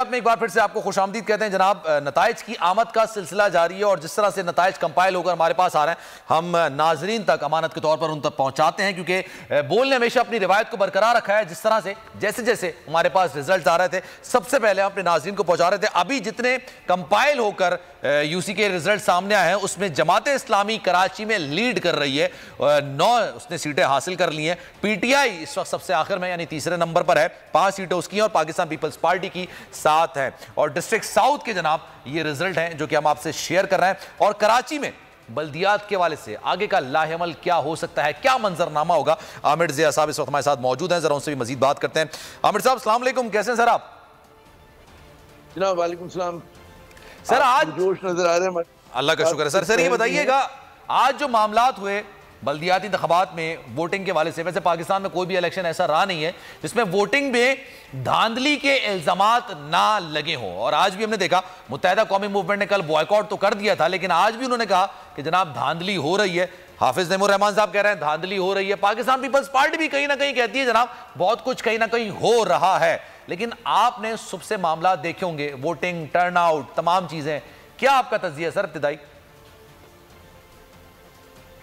नशियात में एक बार फिर से आपको खुशामदीद कहते हैं जनाब। नताइज की आमद का सिलसिला जारी है और जिस तरह से नताइज कंपाइल होकर हमारे पास आ रहे हैं, हम नाजरीन तक अमानत के तौर पर उन तक पहुंचाते हैं, क्योंकि बोल ने हमेशा अपनी रिवायत को बरकरार रखा है। जिस तरह से जैसे जैसे हमारे पास रिजल्ट आ रहे थे, सबसे पहले हम अपने नाजरीन को पहुंचा रहे थे। अभी जितने कंपाइल होकर यूसी के रिजल्ट सामने आए हैं, उसमें जमात इस्लामी कराची में लीड कर रही है, 9 उसने सीटें हासिल कर ली हैं। पीटीआई इस वक्त सबसे आखिर में यानी तीसरे नंबर पर है, 5 सीटें उसकी हैं और पाकिस्तान पीपल्स पार्टी की 7 है। और डिस्ट्रिक्ट साउथ के जनाब ये रिजल्ट हैं जो कि हम आपसे शेयर कर रहे हैं। और कराची में बल्दियात के वाले से आगे का लाहेमल क्या हो सकता है, क्या मंजरनामा होगा, आमिर ज़िया साहब इस वक्त हमारे साथ मौजूद हैं। जरा उनसे भी मजीद बात करते हैं। आमिर साहब अस्सलाम वालेकुम, कैसे हैं सर आप? जनाब वालेकुम सलाम सर। आज जोश नजर आ रहे हैं, अल्लाह का शुक्र है सर। सर ये बताइएगा, आज जो मामलात हुए बल्दियाती इंतखाबात में वोटिंग के वाले से, वैसे पाकिस्तान में कोई भी इलेक्शन ऐसा रहा नहीं है जिसमें वोटिंग में धांधली के इल्जामात ना लगे हों। और आज भी हमने देखा मुत्तहिदा कौमी मूवमेंट ने कल बॉयकॉट तो कर दिया था, लेकिन आज भी उन्होंने कहा कि जनाब धांधली हो रही है। हाफिज नईमुर रहमान साहब कह रहे हैं धांधली हो रही है। पाकिस्तान पीपल्स पार्टी भी कहीं ना कहीं कहती है जनाब बहुत कुछ कहीं ना कहीं हो रहा है। लेकिन आपने सुबह से मामला देखे होंगे, वोटिंग, टर्नआउट, तमाम चीजें, क्या आपका तज्जिया सर इब्तिदाई?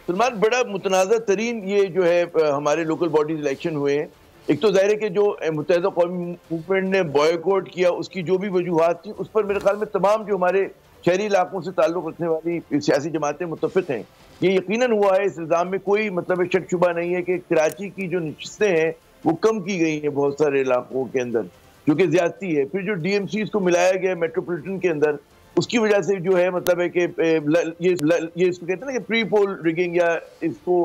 सलमान, बड़ा मुतनाज़ा तरीन ये जो है हमारे लोकल बॉडीज इलेक्शन हुए हैं। एक तो जाहिर है कि जो मुत्तहिदा कौमी मूवमेंट ने बॉयकॉट किया, उसकी जो भी वजूहात थी, उस पर मेरे ख्याल में तमाम जो हमारे शहरी इलाकों से ताल्लुक़ रखने वाली सियासी जमातें मुत्तफ़िक़ हैं। ये यकीनन हुआ है, इस इल्ज़ाम में कोई मतलब शक शुबा नहीं है कि कराची की जो नशिस्तें हैं वो कम की गई हैं बहुत सारे इलाकों के अंदर, जो कि ज़्यादती है। फिर जो DMCs को मिलाया गया मेट्रोपॉलिटन के अंदर, उसकी वजह से जो है मतलब है कि ये इसको कहते हैं ना कि प्री पोल रिगिंग या इसको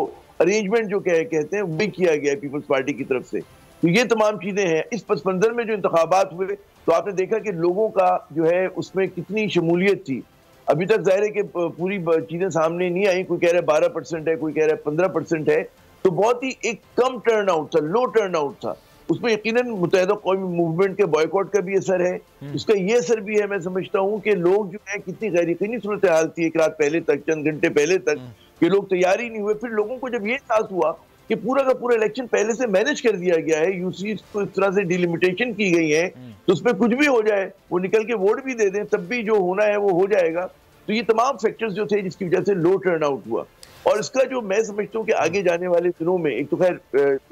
अरेंजमेंट जो कहते हैं वही किया गया है पीपल्स पार्टी की तरफ से। तो ये तमाम चीजें हैं। इस पस मंजर में जो इंतखाबात हुए तो आपने देखा कि लोगों का जो है उसमें कितनी शमूलियत थी। अभी तक जाहिर है कि पूरी चीजें सामने नहीं आई। कोई कह रहा है 12% है, कोई कह रहा है 15% है। तो बहुत ही एक कम टर्न आउट था, लो टर्न आउट था। उसमें यकीनन मुत्तहिदा कौमी मूवमेंट के बॉयकॉट का भी असर है। उसका ये असर भी है, मैं समझता हूँ कि लोग जो है कितनी गैर यकीनी सूरत हाल थी एक रात पहले तक, चंद घंटे पहले तक, कि लोग तैयार ही नहीं हुए। फिर लोगों को जब ये एहसास हुआ कि पूरा का पूरा इलेक्शन पहले से मैनेज कर दिया गया है, यूसी को इस तरह से डिलिमिटेशन की गई है, तो उसमें कुछ भी हो जाए, वो निकल के वोट भी दे दें, तब भी जो होना है वो हो जाएगा। तो ये तमाम फैक्टर्स जो थे जिसकी वजह से लो टर्न आउट हुआ। और इसका जो मैं समझता हूँ कि आगे जाने वाले दिनों में, एक तो खैर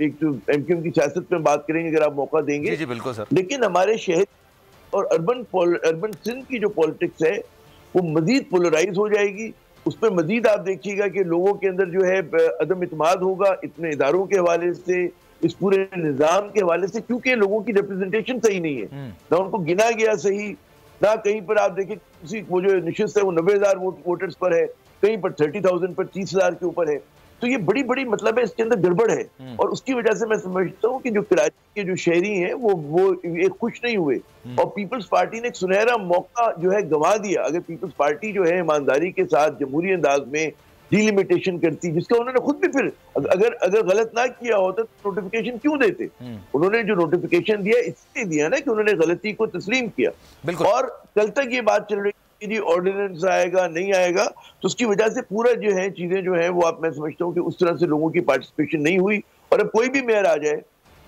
एक तो MQM की सियासत में बात करेंगे अगर आप मौका देंगे। जी बिल्कुल सर। लेकिन हमारे शहर और अर्बन सिंध की जो पॉलिटिक्स है वो मजीद पोलराइज हो जाएगी। उसमें मजीद आप देखिएगा कि लोगों के अंदर जो है अदम इत्मीनान होगा इतने इदारों के हवाले से, इस पूरे निज़ाम के हवाले से, क्योंकि लोगों की रिप्रेजेंटेशन सही नहीं है, ना उनको गिना गया सही, ना कहीं पर आप देखिए किसी वो जो निशिस्त है वो 90,000 वोटर्स पर है, कहीं पर 30,000 पर 30,000 के ऊपर है। तो ये बड़ी बड़ी मतलब है इसके अंदर गड़बड़ है। और उसकी वजह से मैं समझता हूँ कि जो कराची के जो शहरी हैं वो एक खुश नहीं हुए। और पीपल्स पार्टी ने एक सुनहरा मौका जो है गंवा दिया। अगर पीपल्स पार्टी जो है ईमानदारी के साथ जमहूरी अंदाज में डिलिमिटेशन करती, जिसका उन्होंने खुद भी फिर अगर गलत ना किया होता तो नोटिफिकेशन क्यों देते? उन्होंने जो नोटिफिकेशन दिया इसलिए दिया ना कि उन्होंने गलती को तस्लीम किया। और कल तक ये बात चल रही कि जी ऑर्डिनेंस आएगा नहीं आएगा, तो उसकी वजह से पूरा जो है चीजें जो है वो आप मैं समझता हूँ कि उस तरह से लोगों की पार्टिसिपेशन नहीं हुई। और अब कोई भी मेयर आ जाए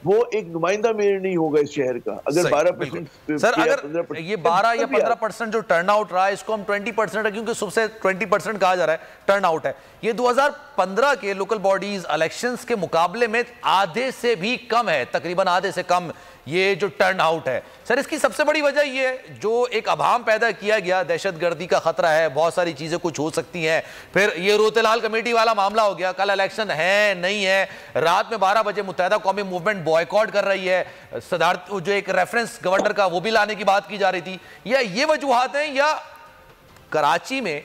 वो एक नुमाइंदा मेयर नहीं होगा इस शहर का। अगर 12% सर, अगर ये 12 या 15% जो टर्नआउट रहा है इसको हम 20% है, क्योंकि सुबह से 20% कहा जा रहा है टर्नआउट है, ये 2015 के लोकल बॉडीज इलेक्शंस के मुकाबले में आधे से भी कम है, तकरीबन आधे से कम ये जो टर्न आउट है। सर इसकी सबसे बड़ी वजह ये है जो एक अभाम पैदा किया गया, दहशतगर्दी का खतरा है, बहुत सारी चीजें कुछ हो सकती हैं। फिर ये रोतेलाल कमेटी वाला मामला हो गया, कल इलेक्शन है नहीं है, रात में 12 बजे मुत्तहिदा कौमी मूवमेंट बॉयकॉट कर रही है, सदारत जो एक रेफरेंस गवर्नर का वो भी लाने की बात की जा रही थी। या ये वजूहात हैं या कराची में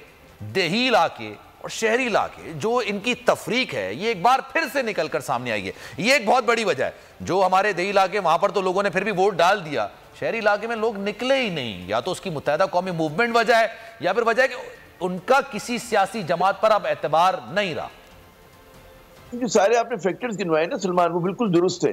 देही इलाके और शहरी इलाके जो इनकी तफरीक है ये एक बार फिर से निकल कर सामने आई है, ये एक बहुत बड़ी वजह है। जो हमारे देही इलाके वहां पर तो लोगों ने फिर भी वोट डाल दिया, शहरी इलाके में लोग निकले ही नहीं। या तो उसकी मुत्तहिदा कौमी मूवमेंट वजह है या फिर वजह है कि उनका किसी सियासी जमात पर अब एतबार नहीं रहा। जो सारे आपने फैक्टर्स गिनवाए ना सलमान, वो बिल्कुल दुरुस्त है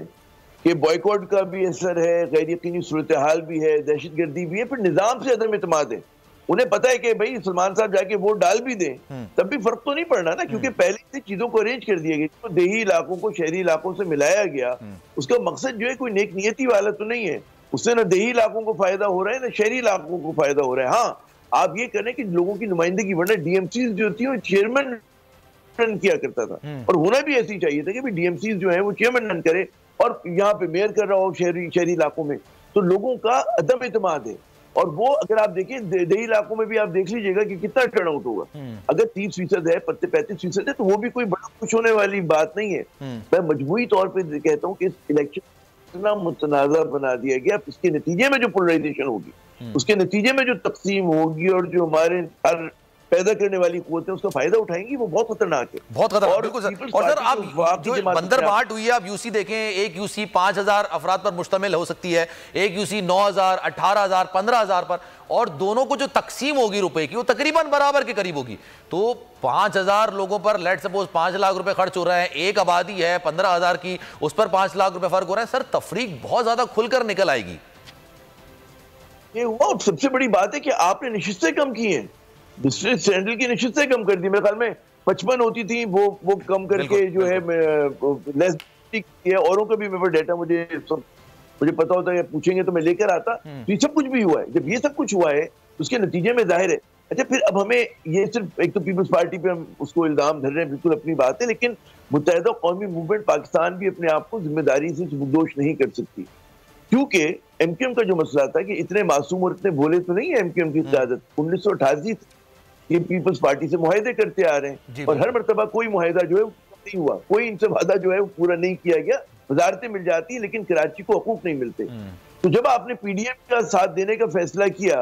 कि बॉयकॉट का भी असर है, गैर यकीनी सूरत हाल भी है, दहशतगर्दी भी है, फिर निजाम से अदम इत्मीनान है। उन्हें पता है कि भाई सलमान साहब जाके वोट डाल भी दें तब भी फर्क तो नहीं पड़ना ना, क्योंकि पहले से चीजों को अरेंज कर दिया गया। तो देही इलाकों को शहरी इलाकों से मिलाया गया, उसका मकसद जो है कोई नेक नियति वाला तो नहीं है। उससे ना देही इलाकों को फायदा हो रहा है ना शहरी इलाकों को फायदा हो रहा है। हाँ, आप ये करें कि लोगों की नुमाइंदगी, वरना डीएमसी जो थी वो चेयरमैन रन किया करता था, और होना भी ऐसी चाहिए था कि डीएमसी जो है वो चेयरमैन रन करे, और यहाँ पे मेयर कर रहा हो शहरी इलाकों में, तो लोगों का अदम एतमाद है। और वो अगर आप देखिए देही इलाकों में भी आप देख लीजिएगा कि कितना टर्न आउट होगा। अगर 30% है, 35% है, तो वो भी कोई बड़ा खुश होने वाली बात नहीं है। मैं मजबूरी तौर पर कहता हूँ कि इस इलेक्शन इतना मुतनाज़ा बना दिया गया, इसके नतीजे में जो पोलराइजेशन होगी, उसके नतीजे में जो तकसीम होगी, और जो हमारे पैदा करने वाली कुव्वतें उसका फायदा उठाएंगी, वो बहुत खतरनाक है, बहुत खतरनाक। बिल्कुल सर। और सर आप जो बंदरबाट हुई है, आप यूसी देखें, एक यूसी 5000 अफराद पर मुश्तमिल हो सकती है, एक यूसी 9000, 18000, 15000 पर, और दोनों को जो तकसीम होगी रुपए की वो तकरीबन बराबर के करीब होगी। तो 5000 लोगों पर लेट सपोज 5 लाख रुपए खर्च हो रहे हैं, एक आबादी है 15000 की, उस पर 5 लाख रुपए फर्क हो रहा है। सर तफरीक बहुत ज्यादा खुलकर निकल आएगी। ये हुआ। सबसे बड़ी बात है कि आपने नशिस्तें कम की हैं, डिस्ट्रिक्ट सेंट्रल की नशिस्तें कम कर दी। मेरे ख्याल में 55 होती थी, वो कम करके जो है लेस है। औरों का भी मेरे पास डेटा मुझे पता होता है, पूछेंगे तो मैं लेकर आता। तो ये सब कुछ भी हुआ है। जब ये सब कुछ हुआ है उसके नतीजे में जाहिर है, अच्छा फिर अब हमें ये सिर्फ एक तो पीपल्स पार्टी पे हम उसको इल्जाम धर रहे हैं, बिल्कुल अपनी बात है, लेकिन मुत्तहिदा कौमी मूवमेंट पाकिस्तान भी अपने आप को जिम्मेदारी से दोष नहीं कर सकती, क्योंकि एमक्यूएम का जो मसला था कि इतने मासूम और इतने भोले तो नहीं है एमक्यूएम की क़यादत। 1988 ये पीपल्स पार्टी से मुआहदे करते आ रहे हैं, और हर मरतबा कोई मुआहदा जो है नहीं हुआ, कोई इनसे वादा जो है वो पूरा नहीं किया गया। वजारतें मिल जाती है लेकिन कराची को हकूक नहीं मिलते। तो जब आपने पीडीएम का साथ देने का फैसला किया,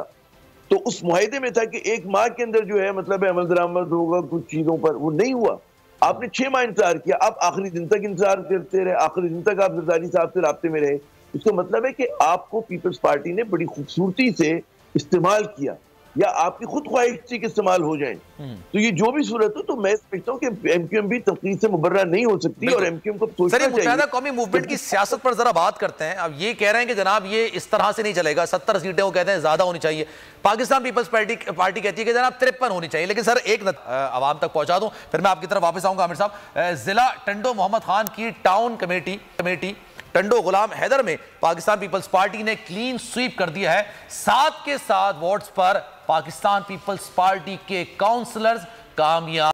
तो उस मुआहदे में था कि 1 माह के अंदर जो है मतलब अमल दरामद होगा कुछ चीजों पर, वो नहीं हुआ। आपने 6 माह इंतजार किया, आप आखिरी दिन तक इंतजार करते रहे, आखिरी दिन तक आप जरदारी साहब से राब्ते में रहे। इसका मतलब है कि आपको पीपल्स पार्टी ने बड़ी खूबसूरती से इस्तेमाल किया, या आपकी खुद ख्वाहिश थी कि इस्तेमाल हो जाए। तो ये जो भी सूरत हो, तो मैं समझता हूँ कि एमक्यूएम भी तनकीद से मुबर्रा नहीं हो सकती, और एमक्यूएम को सोचना चाहिए। मुत्तहिदा कौमी मूवमेंट की सियासत पर जरा बात करते हैं। अब ये कह रहे हैं कि जनाब ये इस तरह से नहीं चलेगा, 70 सीटें वो कहते हैं ज्यादा होनी चाहिए। पाकिस्तान पीपल्स पार्टी कहती है कि जनाब 53 होनी चाहिए। लेकिन सर एक आवाम तक पहुंचा दूं, फिर मैं आपकी तरफ वापस आऊंगा। आमिर साहब, जिला टंडो मोहम्मद खान की टाउन कमेटी टंडो गुलाम हैदर में पाकिस्तान पीपल्स पार्टी ने क्लीन स्वीप कर दिया है। 7 के 7 वोट्स पर पाकिस्तान पीपल्स पार्टी के काउंसलर्स कामयाब।